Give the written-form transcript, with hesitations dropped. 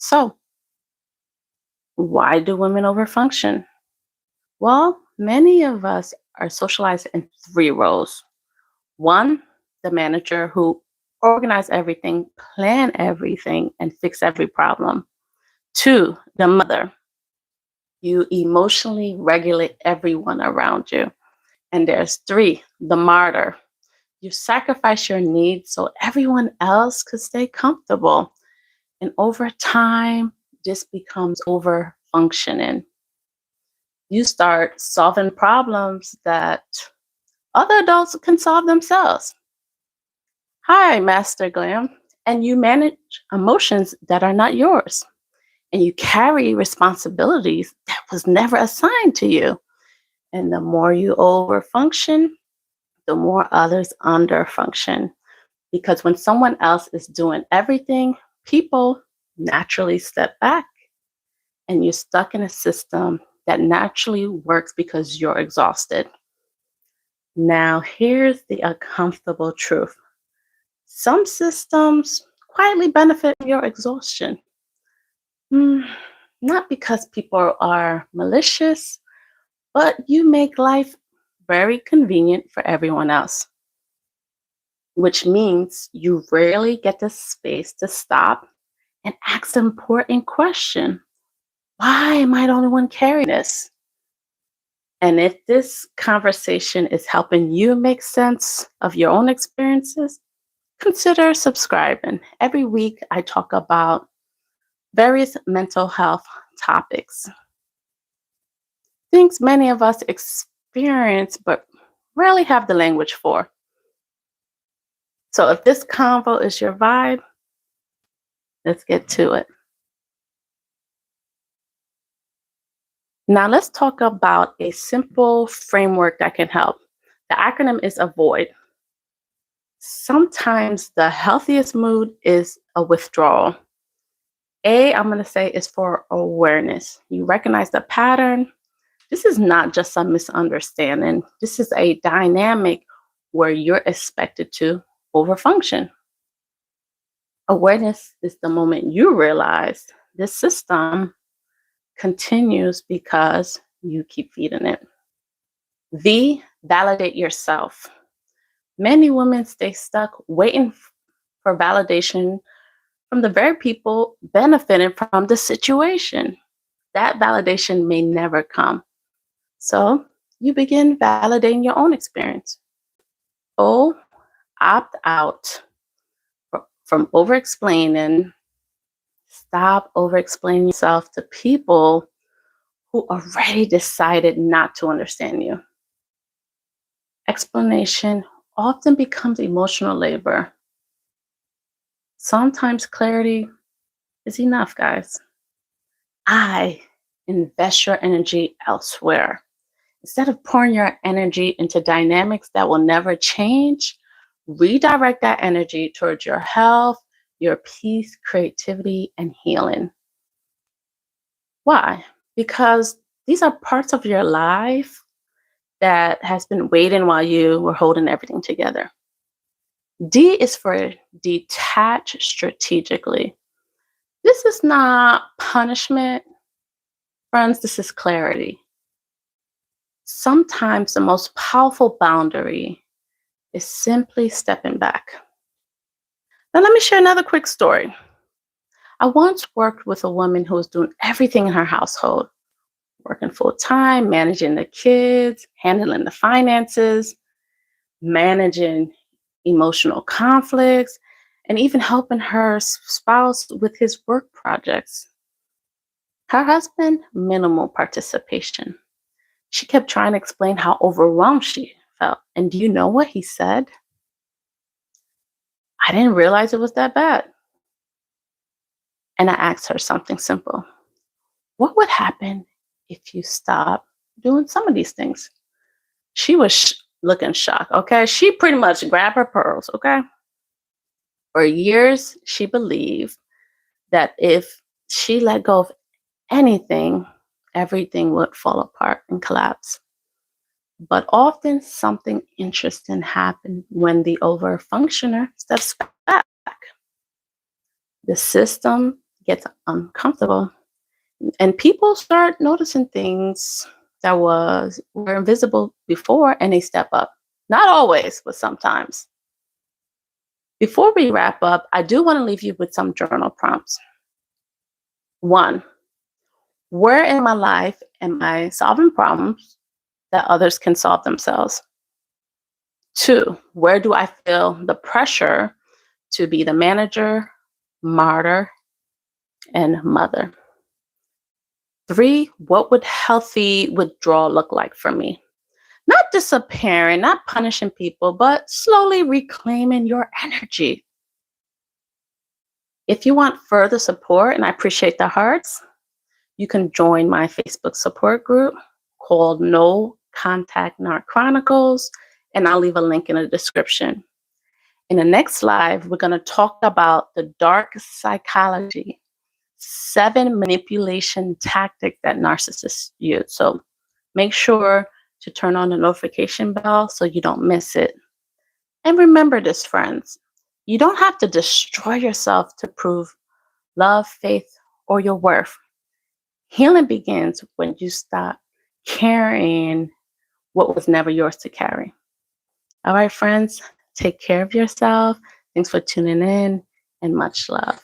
So, why do women overfunction? Well, many of us are socialized in three roles. One, the manager who organize everything, plan everything, and fix every problem. Two, the mother. You emotionally regulate everyone around you. And there's three, the martyr. You sacrifice your needs so everyone else could stay comfortable. And over time, this becomes over functioning. You start solving problems that other adults can solve themselves. Hi, Master Glam. And you manage emotions that are not yours. And you carry responsibilities that was never assigned to you. And the more you overfunction, the more others underfunction. Because when someone else is doing everything, people naturally step back and you're stuck in a system that naturally works because you're exhausted. Now, here's the uncomfortable truth. Some systems quietly benefit from your exhaustion. Mm, Not because people are malicious, but you make life very convenient for everyone else, which means you rarely get the space to stop and ask the important question: why am I the only one carrying this? And if this conversation is helping you make sense of your own experiences, consider subscribing. Every week, I talk about various mental health topics, things many of us experience but rarely have the language for. So if this convo is your vibe, let's get to it. Now, let's talk about a simple framework that can help. The acronym is A.V.O.I.D. Sometimes the healthiest mood is a withdrawal. I'm going to say, is for awareness. You recognize the pattern. This is not just a misunderstanding. This is a dynamic where you're expected to overfunction. Awareness is the moment you realize this system continues because you keep feeding it. Validate yourself. Many women stay stuck waiting for validation from the very people benefiting from the situation. That validation may never come. So you begin validating your own experience. O, opt out from over explaining. Stop over explaining yourself to people who already decided not to understand you. Explanation often becomes emotional labor. Sometimes clarity is enough, guys. Invest your energy elsewhere. Instead of pouring your energy into dynamics that will never change, redirect that energy towards your health, your peace, creativity, and healing. Why? Because these are parts of your life that has been waiting while you were holding everything together. D is for detach strategically. This is not punishment. Friends, this is clarity. Sometimes the most powerful boundary is simply stepping back. Now, let me share another quick story. I once worked with a woman who was doing everything in her household, working full time, managing the kids, handling the finances, managing emotional conflicts, and even helping her spouse with his work projects. Her husband, minimal participation. She kept trying to explain how overwhelmed she felt. And do you know what he said? I didn't realize it was that bad. And I asked her something simple. What would happen if you stop doing some of these things? She was looking shocked, okay? She pretty much grabbed her pearls, okay? For years, she believed that if she let go of anything, everything would fall apart and collapse. But often something interesting happens when the overfunctioner steps back. The system gets uncomfortable and people start noticing things that were invisible before and they step up. Not always, but sometimes. Before we wrap up, I do want to leave you with some journal prompts. 1, where in my life am I solving problems that others can solve themselves? 2, where do I feel the pressure to be the manager, martyr, and mother? 3, what would healthy withdrawal look like for me? Not disappearing, not punishing people, but slowly reclaiming your energy. If you want further support, and I appreciate the hearts, you can join my Facebook support group called No Contact Narc Chronicles, and I'll leave a link in the description. In the next live, we're going to talk about the dark psychology, 7 manipulation tactics that narcissists use. So make sure to turn on the notification bell so you don't miss it. And remember this, friends, you don't have to destroy yourself to prove love, faith, or your worth. Healing begins when you stop carrying what was never yours to carry. All right, friends, take care of yourself. Thanks for tuning in and much love.